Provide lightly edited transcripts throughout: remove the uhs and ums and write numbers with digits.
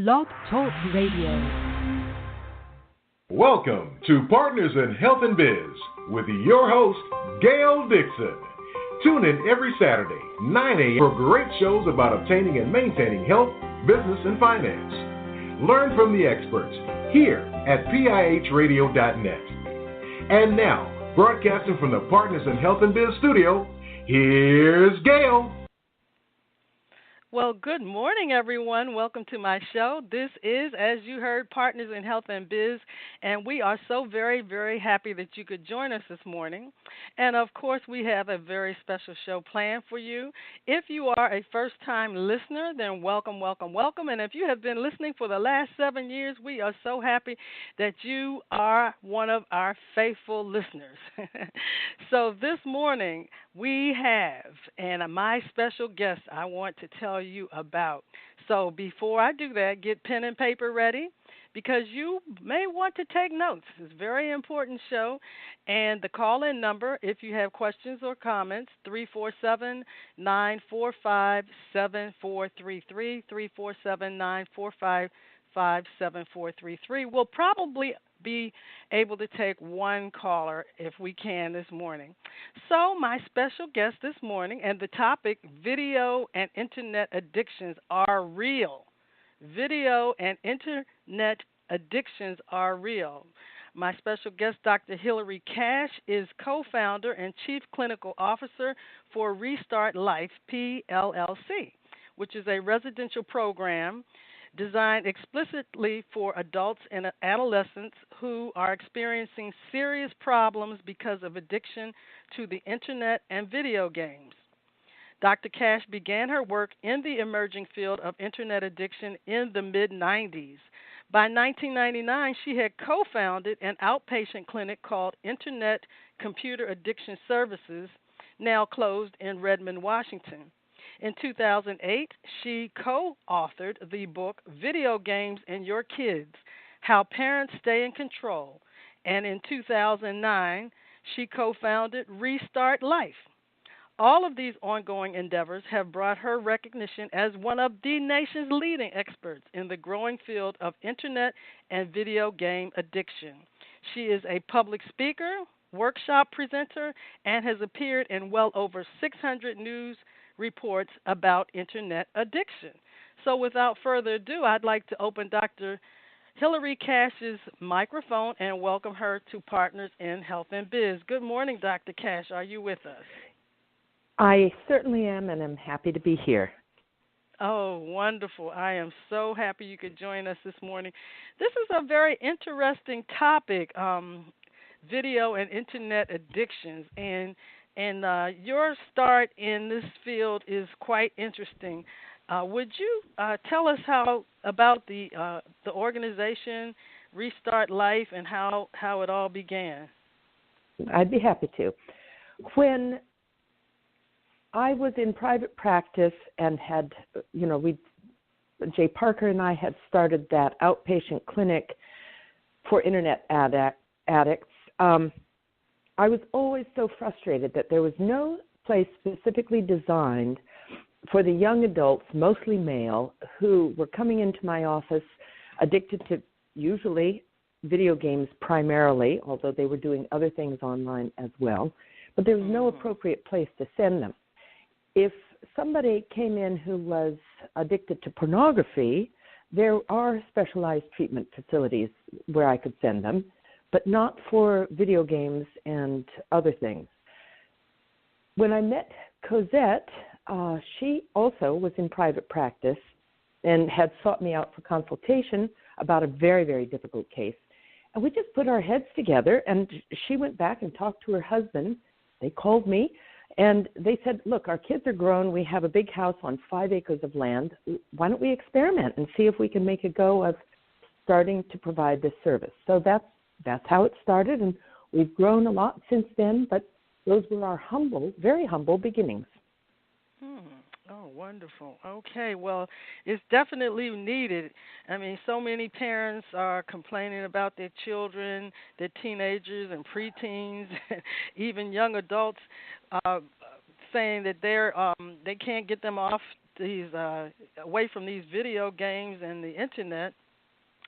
Blog Talk Radio. Welcome to Partners in Health and Biz with your host, Gail Dixon. Tune in every Saturday, 9 a.m. for great shows about obtaining and maintaining health, business, and finance. Learn from the experts here at PIHradio.net. And now, broadcasting from the Partners in Health and Biz studio, here's Gail. Well, good morning, everyone. Welcome to my show. This is, as you heard, Partners in Health and Biz, and we are so very, very happy that you could join us this morning. And, of course, we have a very special show planned for you. If you are a first-time listener, then welcome, welcome, welcome. And if you have been listening for the last 7 years, we are so happy that you are one of our faithful listeners. So this morning, we have, and my special guest I want to tell you about. So before I do that, get pen and paper ready because you may want to take notes. It's a very important show. And the call-in number, if you have questions or comments, 347-945-7433, 347-945-7433. We'll probably be able to take one caller if we can this morning. So my special guest this morning, and the topic, video and internet addictions are real. Video and internet addictions are real. My special guest, Dr. Hilarie Cash, is co-founder and chief clinical officer for Restart Life, PLLC, which is a residential program designed explicitly for adults and adolescents who are experiencing serious problems because of addiction to the internet and video games. Dr. Cash began her work in the emerging field of internet addiction in the mid-90s. By 1999, she had co-founded an outpatient clinic called Internet Computer Addiction Services, now closed in Redmond, Washington. In 2008, she co-authored the book Video Games and Your Kids, How Parents Stay in Control. And in 2009, she co-founded Restart Life. All of these ongoing endeavors have brought her recognition as one of the nation's leading experts in the growing field of internet and video game addiction. She is a public speaker, workshop presenter, and has appeared in well over 600 news reports about internet addiction. So without further ado, I'd like to open Dr. Hilarie Cash's microphone and welcome her to Partners in Health and Biz. Good morning, Dr. Cash. Are you with us? I certainly am, and I'm happy to be here. Oh, wonderful. I am so happy you could join us this morning. This is a very interesting topic, video and internet addictions, and your start in this field is quite interesting. Would you tell us about the organization Restart Life and how it all began? I'd be happy to. When I was in private practice and had, Jay Parker and I had started that outpatient clinic for internet addicts. I was always so frustrated that there was no place specifically designed for the young adults, mostly male, who were coming into my office addicted to usually video games primarily, although they were doing other things online as well. But there was no appropriate place to send them. If somebody came in who was addicted to pornography, there are specialized treatment facilities where I could send them, but not for video games and other things. When I met Cosette, she also was in private practice and had sought me out for consultation about a very, very difficult case. And we just put our heads together, and she went back and talked to her husband. They called me, and they said, look, our kids are grown. We have a big house on 5 acres of land. Why don't we experiment and see if we can make a go of starting to provide this service? So that's how it started, and we've grown a lot since then, but those were our humble, very humble beginnings. Oh, wonderful. Okay, well, it's definitely needed. I mean, so many parents are complaining about their children, their teenagers and preteens, even young adults saying that they can't get them off these away from these video games and the internet,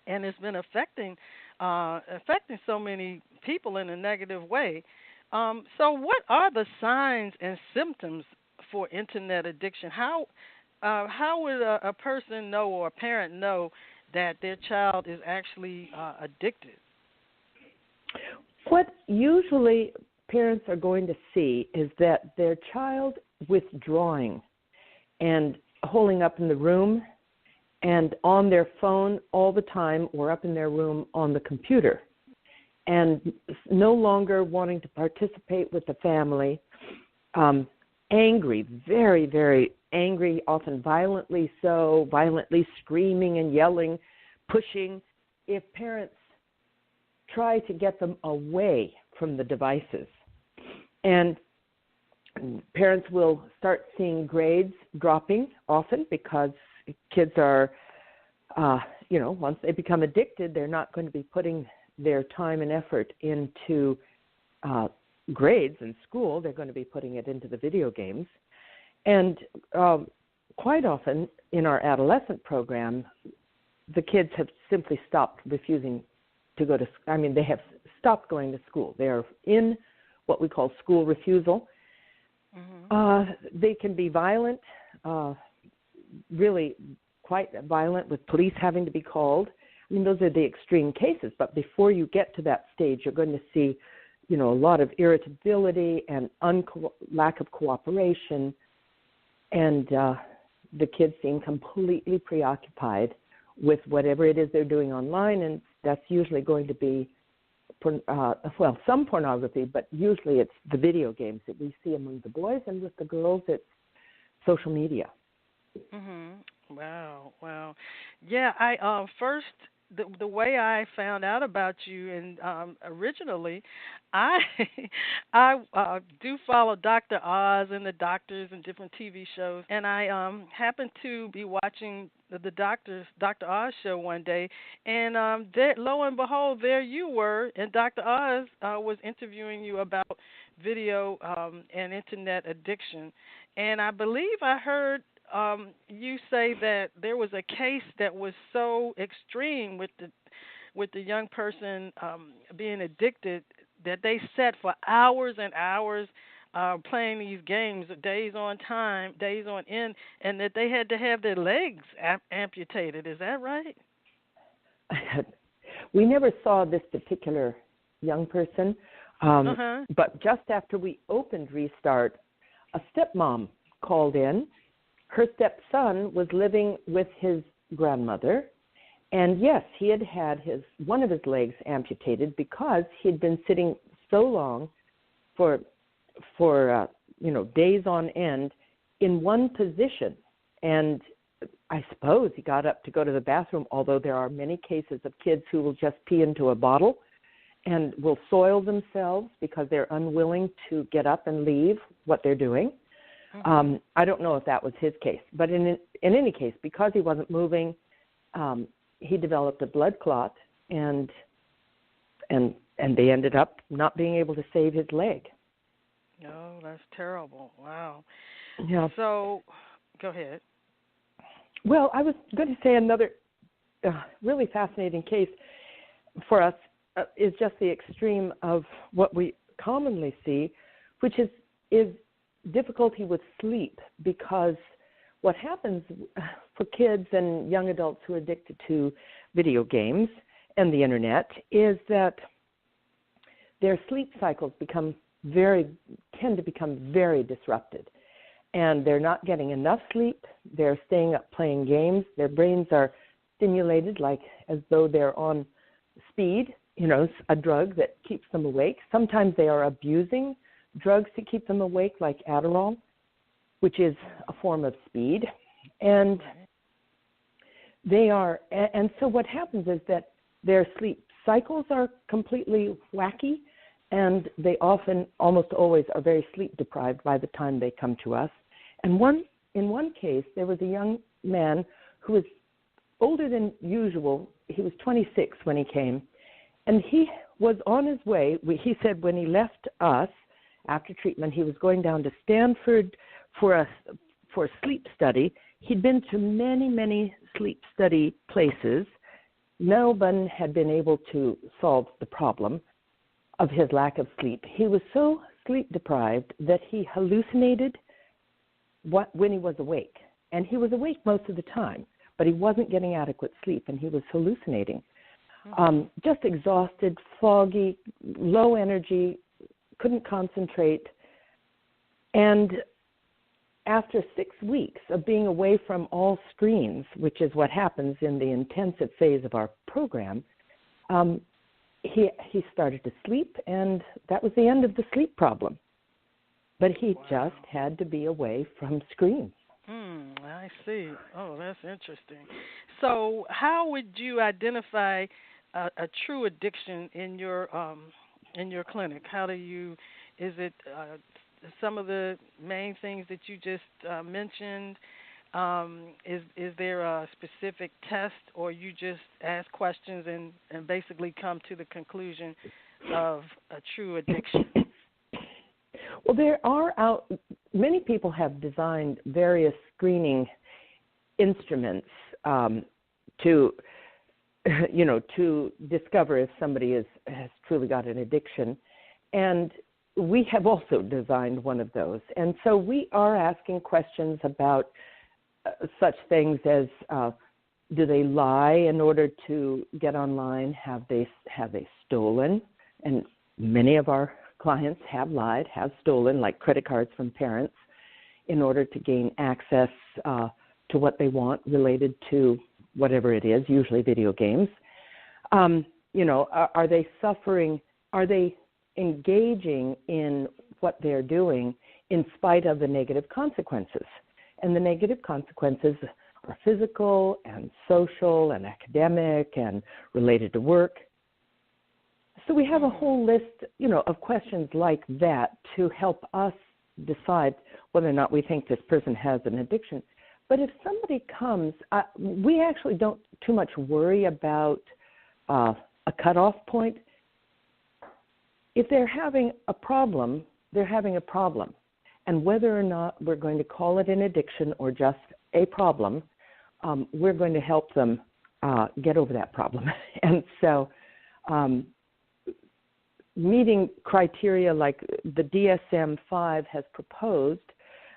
and it's been affecting so many people in a negative way. So, what are the signs and symptoms for internet addiction? How would a person know or a parent know that their child is actually addicted? What usually parents are going to see is that their child withdrawing and holding up in the room and on their phone all the time or up in their room on the computer and no longer wanting to participate with the family, angry, very, very angry, often violently so, violently screaming and yelling, pushing. If parents try to get them away from the devices, and parents will start seeing grades dropping often because kids are, once they become addicted, they're not going to be putting their time and effort into grades in school. They're going to be putting it into the video games. And quite often in our adolescent program, the kids have simply stopped refusing to go to school. I mean, they have stopped going to school. They are in what we call school refusal. Mm-hmm. They can be violent, really quite violent, with police having to be called. I mean, those are the extreme cases. But before you get to that stage, you're going to see, a lot of irritability and lack of cooperation, and the kids seem completely preoccupied with whatever it is they're doing online, and that's usually going to be, some pornography, but usually it's the video games that we see among the boys, and with the girls, it's social media. Mm-hmm. Wow. Yeah, I first the way I found out about you, and originally, I do follow Dr. Oz and the doctors and different TV shows, and I happened to be watching the Dr. Oz show one day, and lo and behold, there you were, and Dr. Oz was interviewing you about video and internet addiction, and I believe I heard you say that there was a case that was so extreme with the young person being addicted that they sat for hours and hours playing these games, days on end, and that they had to have their legs amputated. Is that right? We never saw this particular young person, but just after we opened Restart, a stepmom called in. Her stepson was living with his grandmother, and yes, he had one of his legs amputated because he'd been sitting so long for days on end in one position. And I suppose he got up to go to the bathroom, although there are many cases of kids who will just pee into a bottle and will soil themselves because they're unwilling to get up and leave what they're doing. I don't know if that was his case, but in any case, because he wasn't moving, he developed a blood clot, and they ended up not being able to save his leg. No, that's terrible. Wow. Yeah. So, go ahead. Well, I was going to say another really fascinating case for us is just the extreme of what we commonly see, which is difficulty with sleep, because what happens for kids and young adults who are addicted to video games and the internet is that their sleep cycles tend to become very disrupted, and they're not getting enough sleep. They're staying up playing games. Their brains are stimulated as though they're on speed, a drug that keeps them awake. Sometimes they are abusing drugs to keep them awake, like Adderall, which is a form of speed. And so what happens is that their sleep cycles are completely wacky, and they often, almost always, are very sleep deprived by the time they come to us. And in one case, there was a young man who was older than usual. He was 26 when he came, and he was on his way. He said when he left us after treatment, he was going down to Stanford for a sleep study. He'd been to many, many sleep study places. No one had been able to solve the problem of his lack of sleep. He was so sleep deprived that he hallucinated when he was awake. And he was awake most of the time, but he wasn't getting adequate sleep, and he was hallucinating. Just exhausted, foggy, low energy, couldn't concentrate. And after 6 weeks of being away from all screens, which is what happens in the intensive phase of our program, he started to sleep, and that was the end of the sleep problem. But he just had to be away from screens. I see. Oh, that's interesting. So how would you identify a true addiction in your clinic? How do you, is it some of the main things that you just mentioned? Is there a specific test, or you just ask questions and basically come to the conclusion of a true addiction? Well, there are many people have designed various screening instruments to discover if somebody has truly got an addiction. And we have also designed one of those. And so we are asking questions about such things as, do they lie in order to get online? Have they stolen? And many of our clients have lied, have stolen, like credit cards from parents, in order to gain access to what they want related to whatever it is, usually video games. Are they suffering? Are they engaging in what they're doing in spite of the negative consequences? And the negative consequences are physical and social and academic and related to work. So we have a whole list, of questions like that to help us decide whether or not we think this person has an addiction. But if somebody comes, we actually don't too much worry about a cutoff point. If they're having a problem, they're having a problem. And whether or not we're going to call it an addiction or just a problem, we're going to help them get over that problem. And so meeting criteria like the DSM-5 has proposed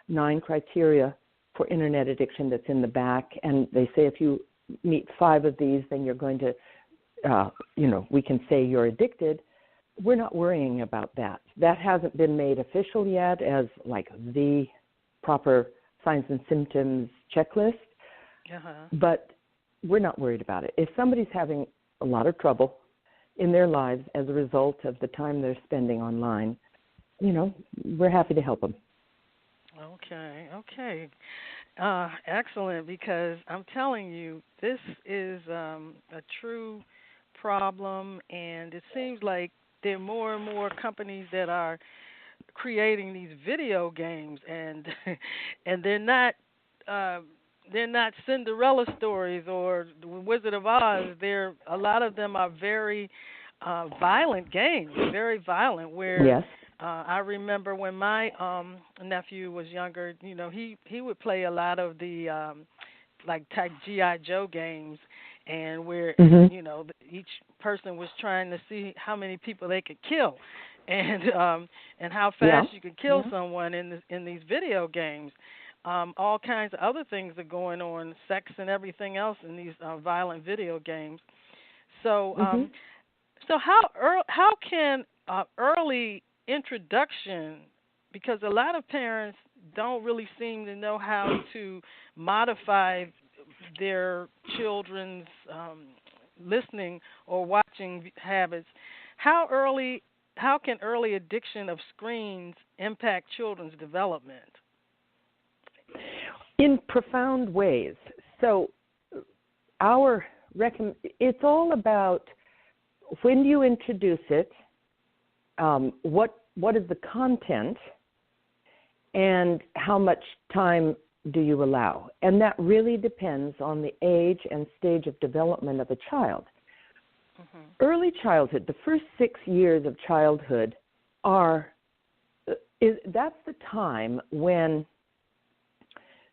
9 criteria for internet addiction that's in the back, and they say if you meet 5 of these, then you're going to, we can say you're addicted. We're not worrying about that. That hasn't been made official yet as like the proper signs and symptoms checklist, but we're not worried about it. If somebody's having a lot of trouble in their lives as a result of the time they're spending online, we're happy to help them. Okay. Excellent, because I'm telling you, this is a true problem, and it seems like there are more and more companies that are creating these video games, and they're not Cinderella stories or the Wizard of Oz. A lot of them are very violent games, very violent. Where yes. I remember when my nephew was younger, he would play a lot of the like type G.I. Joe games, and where each person was trying to see how many people they could kill, and how fast you could kill someone in these video games. All kinds of other things are going on, sex and everything else in these violent video games. So, so how can early introduction, because a lot of parents don't really seem to know how to modify their children's listening or watching habits. How can early addiction of screens impact children's development? In profound ways. So it's all about when you introduce it, what is the content and how much time do you allow? And that really depends on the age and stage of development of a child. Early childhood, the first 6 years of childhood that's the time when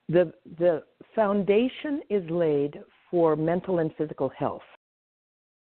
the foundation is laid for mental and physical health.